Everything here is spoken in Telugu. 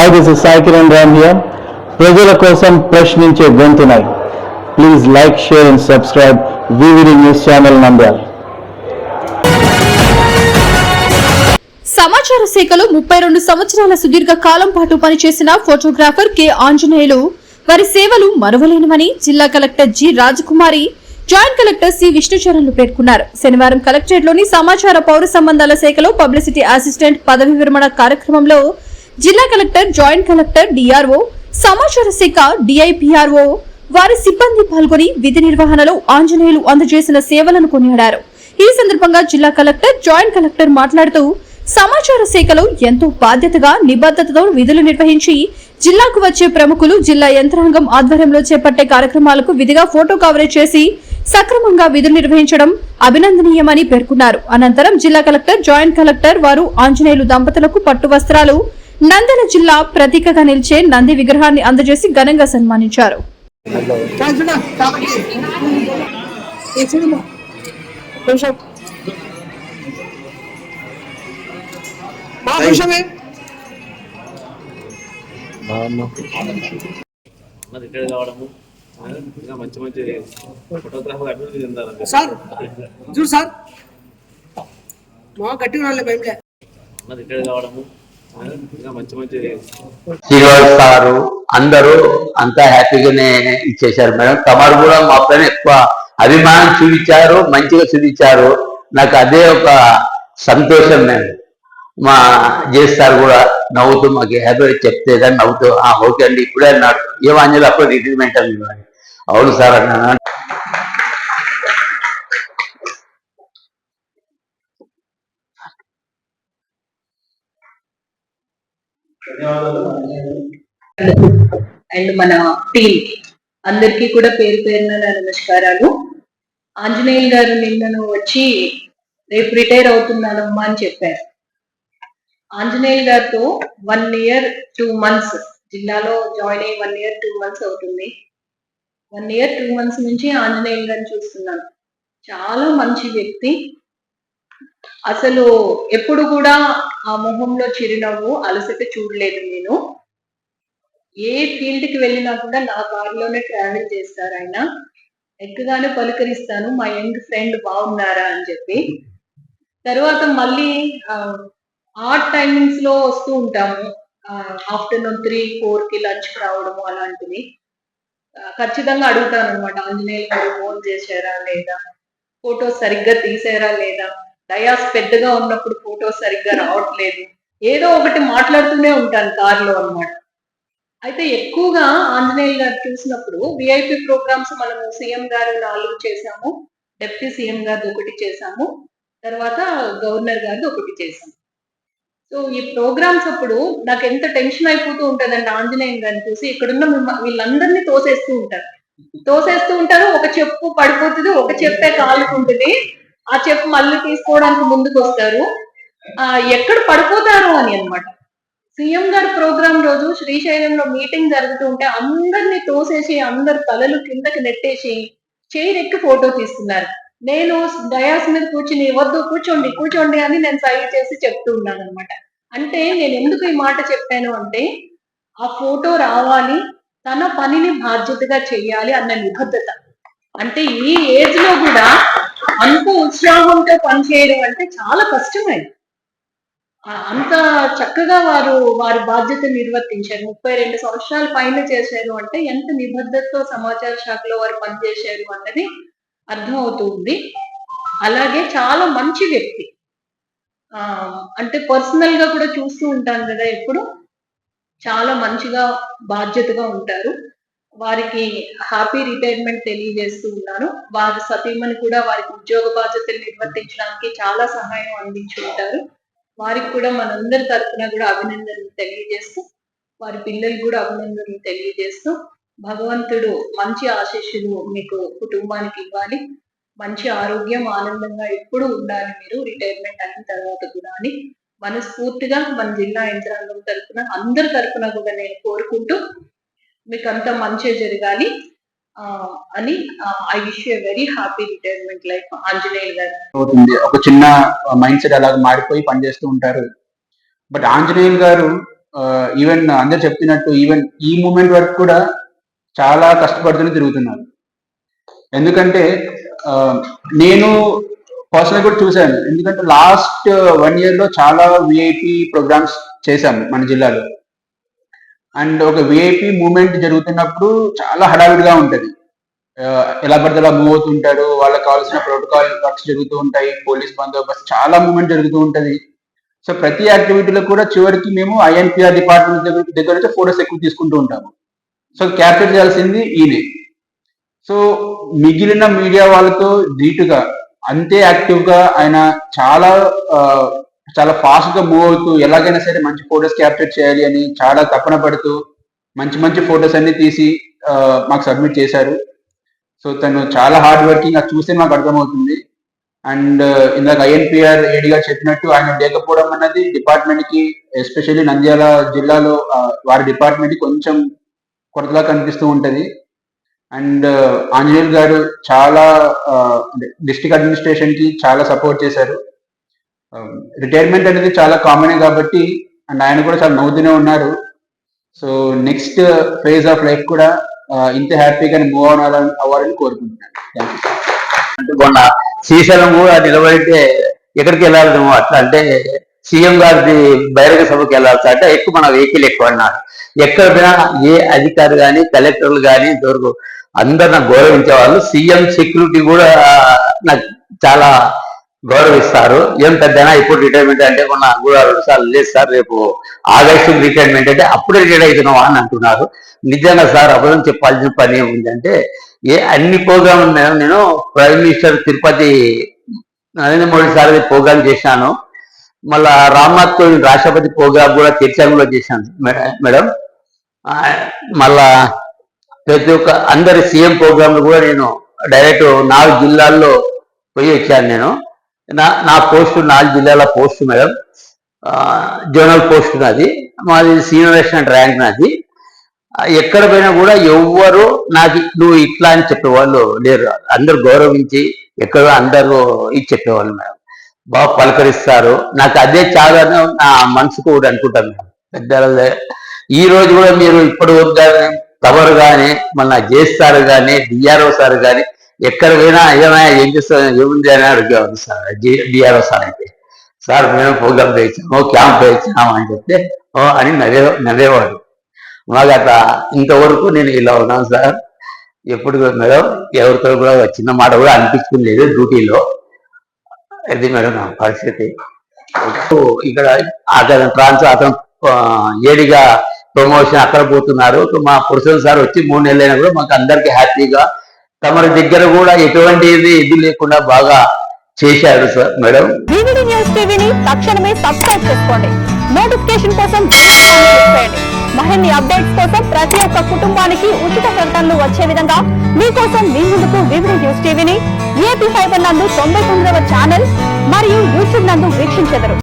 Hi, this is Sai Kiran Ram here. ప్రజల కోసం ప్రశ్నించే గొంతునై please like, share and subscribe VVD news channel Nandyal. సమాచార శాఖలో 32 సంవత్సరాల సుదీర్ఘ కాలం పాటు పనిచేసిన ఫోటోగ్రాఫర్ కె ఆంజనేయులు వారి సేవలు మరువలేనివని జిల్లా కలెక్టర్ జి రాజకుమారి, జాయింట్ కలెక్టర్ సి విష్ణుచరణ్లు పేర్కొన్నారు. శనివారం కలెక్టరేట్లోని సమాచార పౌర సంబంధాల శాఖలో పబ్లిసిటీ అసిస్టెంట్ పదవి విరమణ కార్యక్రమంలో జిల్లా కలెక్టర్, జాయింట్ కలెక్టర్, డిఆర్ఓ, సమాచార శాఖ డిఐపిఆర్ఓ వారి సిబ్బంది పాల్గొని విధి నిర్వహణలో ఆంజనేయులు అందజేసిన సేవలను కొనియాడారు. ఈ సందర్భంగా జిల్లా కలెక్టర్, జాయింట్ కలెక్టర్ మాట్లాడుతూ సమాచార శాఖలో ఎంతో బాధ్యతగా, నిబద్ధతతో విధులు నిర్వహించి జిల్లాకు వచ్చే ప్రముఖులు జిల్లా యంత్రాంగం ఆధ్వర్యంలో చేపట్టే కార్యక్రమాలకు విధిగా ఫోటో కవరేజ్ చేసి సక్రమంగా విధులు నిర్వహించడం అభినందనీయమని పేర్కొన్నారు. అనంతరం జిల్లా కలెక్టర్, జాయింట్ కలెక్టర్ వారు ఆంజనేయులు దంపతులకు పట్టు వస్త్రాలు, నంద్యాల జిల్లా ప్రతీకగా నిలిచే నంది విగ్రహాన్ని అందజేసి ఘనంగా సన్మానించారు. మంచి మంచి ఫోటోగ్రాఫర్ అభివృద్ధి చెందాలి సార్. చూడు సార్, మా గట్టిగా రాలే భయంలే రిటైర్ కావడము మంచి మంచి శ్రీనివాస్ సారు అందరూ అంతా హ్యాపీగానే ఇచ్చేశారు మేడం. తమరు కూడా మా పైన ఎక్కువ అభిమానం చూపించారు, మంచిగా చూపించారు. నాకు అదే ఒక సంతోషం. నేను మా జేస్తారు కూడా నవ్వుతూ మాకు హ్యాపీ చెప్తే కానీ నవ్వుతూ ఓకే అండి ఇప్పుడే అన్నాడు. ఏమని అప్పుడు రిటైర్మెంట్ అని అవును సార్ అన్నాను. అండ్ మన టీమ్ అందరికీ కూడా పేరు పేరున నమస్కారాలు. ఆంజనేయులు గారు నిన్నను వచ్చి రేపు రిటైర్ అవుతున్నానమ్మా అని చెప్పారు. ఆంజనేయులు గారితో 1 year 2 months జిల్లాలో జాయిన్ అయ్యి 1 year 2 months అవుతుంది. 1 year 2 months నుంచి ఆంజనేయులు గారిని చూస్తున్నాను. చాలా మంచి వ్యక్తి. అసలు ఎప్పుడు కూడా ఆ మొహంలో చిరునవ్వు, అలసట చూడలేదు నేను. ఏ ఫీల్డ్ కి వెళ్ళినా కూడా నా కారులోనే ట్రావెల్ చేస్తారు ఆయన. ఎక్కగానే పలుకరిస్తాను, మా యంగ్ ఫ్రెండ్ బాగున్నారా అని చెప్పి. తర్వాత మళ్ళీ ఆడ్ టైమింగ్స్ లో వస్తూ ఉంటాము. ఆఫ్టర్నూన్ 3-4కి లంచ్ రావడము అలాంటివి. ఖచ్చితంగా అడుగుతాను అనమాట, ఆంజనేయులు గారు ఫోన్ చేశారా లేదా, ఫోటోస్ సరిగ్గా తీసారా లేదా, డయాస్ పెద్దగా ఉన్నప్పుడు ఫోటోస్ సరిగ్గా రావట్లేదు, ఏదో ఒకటి మాట్లాడుతూనే ఉంటాను కారులో అనమాట. అయితే ఎక్కువగా ఆంజనేయులు గారు చూసినప్పుడు విఐపి ప్రోగ్రామ్స్ మనము సీఎం గారు 4 చేశాము, డిప్యూటీ సీఎం గారిది 1 చేశాము, తర్వాత గవర్నర్ గారిది 1 చేశాము. సో ఈ ప్రోగ్రామ్స్ అప్పుడు నాకు ఎంత టెన్షన్ అయిపోతూ ఉంటుందండి ఆంజనేయులు గారిని చూసి. ఇక్కడున్న వీళ్ళందరినీ తోసేస్తూ ఉంటారు. ఒక చెప్పు పడిపోతుంది, ఒక చెప్పే కాలుకుంటుంది, ఆ చెప్పు మళ్ళీ తీసుకోవడానికి ముందుకు వస్తారు. ఎక్కడ పడిపోతారు అని అనమాట. సీఎం గారి ప్రోగ్రామ్ రోజు శ్రీశైలంలో మీటింగ్ జరుగుతూ ఉంటే అందరినీ తోసేసి అందరు తలలు కిందకి నెట్టేసి చైర్ ఎక్కి ఫోటో తీసుకున్నారు. నేను డయాస్ మీద కూర్చుని వద్దు కూర్చోండి అని నేను సైడ్ చేసి చెప్తూ ఉన్నాను అనమాట. అంటే నేను ఎందుకు ఈ మాట చెప్పాను అంటే, ఆ ఫోటో రావాలి, తన పనిని బాధ్యతగా చెయ్యాలి అన్న నిబద్ధత. అంటే ఈ ఏజ్ లో కూడా అంత ఉత్సాహంతో పనిచేయడం అంటే చాలా కష్టమైంది. అంత చక్కగా వారి బాధ్యత నిర్వర్తించారు. 32 సంవత్సరాల పైన చేశారు అంటే ఎంత నిబద్ధతతో సమాచార శాఖలో వారు పనిచేశారు అన్నది అర్థం అవుతూ ఉంది. అలాగే చాలా మంచి వ్యక్తి. అంటే పర్సనల్ గా కూడా చూస్తూ ఉంటాను కదా, ఎప్పుడు చాలా మంచిగా బాధ్యతగా ఉంటారు. వారికి హ్యాపీ రిటైర్మెంట్ తెలియజేస్తూ ఉన్నాను. వారి సతీమణి కూడా వారికి ఉద్యోగ బాధ్యతలు నిర్వర్తించడానికి చాలా సహాయం అందించి ఉంటారు. వారికి కూడా మనందరి తరఫున కూడా అభినందనలు తెలియజేస్తూ, వారి పిల్లలు కూడా అభినందనలు తెలియజేస్తూ, భగవంతుడు మంచి ఆశీస్సులు మీకు కుటుంబానికి ఇవ్వాలి, మంచి ఆరోగ్యం, ఆనందంగా ఎప్పుడు ఉండాలి మీరు రిటైర్మెంట్ అయిన తర్వాత కూడా అని మనస్ఫూర్తిగా మన జిల్లా యంత్రాంగం తరఫున అందరి తరఫున కూడా నేను కోరుకుంటూ మీకు అంతా మంచి జరగాలి అని I wish you very happy retirement life Anjaneyulu గారు. అవుతుంది ఒక చిన్న మైండ్ సెట్ అలాగ మారిపోయి పనిచేస్తూ ఉంటారు. బట్ ఆంజనేయులు గారు ఈవెన్ అందరు చెప్తున్నట్టు ఈవెన్ ఈ మూమెంట్ వరకు కూడా చాలా కష్టపడుతూనే తిరుగుతున్నారు. ఎందుకంటే నేను పర్సనల్ కూడా చూశాను. ఎందుకంటే లాస్ట్ 1 year లో చాలా విఐపి ప్రోగ్రామ్స్ చేశాము మన జిల్లాలో. అండ్ ఒక విఐపి మూమెంట్ జరుగుతున్నప్పుడు చాలా హడావిడిగా ఉంటుంది. ఎలా పడితే అలా మూవ్ అవుతుంటారు, వాళ్ళకి కావాల్సిన ప్రోటోకాల్ వర్క్స్ జరుగుతూ ఉంటాయి, పోలీస్ బందోబస్తు చాలా మూమెంట్ జరుగుతూ ఉంటుంది. సో ప్రతి యాక్టివిటీలో కూడా చివరికి మేము ఐఎన్పిఆర్ డిపార్ట్మెంట్ దగ్గర నుంచి ఫోటోస్ ఎక్కువ తీసుకుంటూ ఉంటాము. సో క్యాప్చర్ చేయాల్సింది ఈయనే. సో మిగిలిన మీడియా వాళ్ళతో ధీటుగా అంతే యాక్టివ్ గా ఆయన చాలా చాలా ఫాస్ట్ గా మూవ్ అవుతూ ఎలాగైనా సరే మంచి ఫొటోస్ క్యాప్చర్ చేయాలి అని చాలా తపన పడుతూ మంచి మంచి ఫొటోస్ అన్ని తీసి మాకు సబ్మిట్ చేశారు. సో తను చాలా హార్డ్ వర్కింగ్, అది చూస్తే మాకు అర్థమవుతుంది. అండ్ ఇందాక ఐఎన్పిఆర్ ఏడి గారు చెప్పినట్టు ఆయన లేకపోవడం అన్నది డిపార్ట్మెంట్ కి, ఎస్పెషల్లీ నంద్యాల జిల్లాలో వారి డిపార్ట్మెంట్ కి కొంచెం కొరతలా కనిపిస్తూ ఉంటది. అండ్ ఆంజనేయులు గారు చాలా డిస్ట్రిక్ట్ అడ్మినిస్ట్రేషన్ కి చాలా సపోర్ట్ చేశారు. రిటైర్మెంట్ అనేది చాలా కామనే కాబట్టి, అండ్ ఆయన కూడా చాలా నవ్వుతూనే ఉన్నారు. So next phase of life కూడా ఇంత హ్యాపీగా మూవ్ అవ్వాలని కోరుకుంటున్నాను. Thank you. మొన్న శ్రీశైలం కూడా నిలబడితే ఎక్కడికి వెళ్ళాలి అట్లా అంటే సీఎం గారిది బహిరంగ సభకి వెళ్ళాల్సి అంటే ఎక్కువ మన వెహికల్ ఎక్కువ అన్నారు. ఎక్కడ పోయినా ఏ అధికారి కానీ కలెక్టర్లు కానీ ఇంతవరకు అందరు నాకు గౌరవించే వాళ్ళు. సీఎం సెక్యూరిటీ కూడా నాకు చాలా గౌరవిస్తారు. ఏం పెద్దనా ఇప్పుడు రిటైర్మెంట్ అంటే మొన్న కూడా 2 సార్లు లేదు సార్ రేపు ఆగస్టు రిటైర్మెంట్ అంటే అప్పుడే రిటైర్ అవుతున్నావా అని అంటున్నారు. నిజంగా సార్ అబద్ధం చెప్పాల్సిన పని ఏముందంటే అన్ని ప్రోగ్రామ్ నేను prime minister Tirupati Narendra Modi sir programme చేశాను. మళ్ళా రామ్నాథ్ కోవింద్ రాష్ట్రపతి ప్రోగ్రామ్ కూడా తిరుచానూరులో చేశాను మేడం. మళ్ళా ప్రతి ఒక్క అందరి సీఎం ప్రోగ్రాంలు కూడా నేను డైరెక్ట్ 4 జిల్లాల్లో పోయి వచ్చాను. నేను నా పోస్టు 4 జిల్లాల పోస్ట్ మేడం. జోనల్ పోస్ట్ నాది, మాది సీనియర్ రెసిడెంట్ ర్యాంక్ నాది. ఎక్కడ పోయినా కూడా ఎవ్వరు నాకు నువ్వు ఇట్లా అని చెప్పేవాళ్ళు లేరు. అందరు గౌరవించి ఎక్కడో అందరూ ఇది చెప్పేవాళ్ళు మేడం. బాగా పలకరిస్తారు. నాకు అదే చాలా నా మనసుకు కూడా అనుకుంటాను మేడం. పెద్ద ఈ రోజు కూడా మీరు ఇప్పటి వరకు కానీ తవరు కానీ మన జేస్తారు కానీ డిఆర్ఓ సార్ కానీ ఎక్కడ పోయినా ఏమైనా ఏం చేస్తారు ఏముంది అని అడిగేవాడు సార్. డిఆర్ఓ సార్ అయితే సార్ మేము ప్రోగ్రామ్ వేయించాము, క్యాంప్ వేయించాము అని చెప్తే ఓ అని నవ్వేవాడు. మాకు అట్లా ఇంతవరకు నేను ఇలా ఉన్నాను సార్. ఎప్పుడు మేడం ఎవరితో కూడా చిన్న మాట కూడా అనిపించుకుని లేదు డ్యూటీలో. ఇది మేడం నా పరిస్థితి. ఇక్కడ అతను అతను ఏడిగా ప్రమోషన్ అక్కడ పోతున్నారు. మా పురుషులు సార్ వచ్చి 3 నెలలైనా కూడా మాకు అందరికి హ్యాపీగా తమరి దగ్గర కూడా ఎటువంటి ఇది లేకుండా బాగా చేశారు సార్ మేడం. వివిడి న్యూస్ టీవీని తక్షణమే సబ్స్క్రైబ్ చేసుకోండి. నోటిఫికేషన్ కోసం బెల్ ఐకాన్ క్లిక్ చేయండి. మరిన్ని అప్డేట్స్ కోసం ప్రతి ఒక్క కుటుంబానికి ఉచిత ప్రకటనలు వచ్చే విధంగా మీకోసం మీ ముందుకు వివిడి న్యూస్ టీవీని ఏపీ ఫైబర్ నందు 99వ ఛానల్ మరియు యూట్యూబ్ నందు వీక్షించెదరు.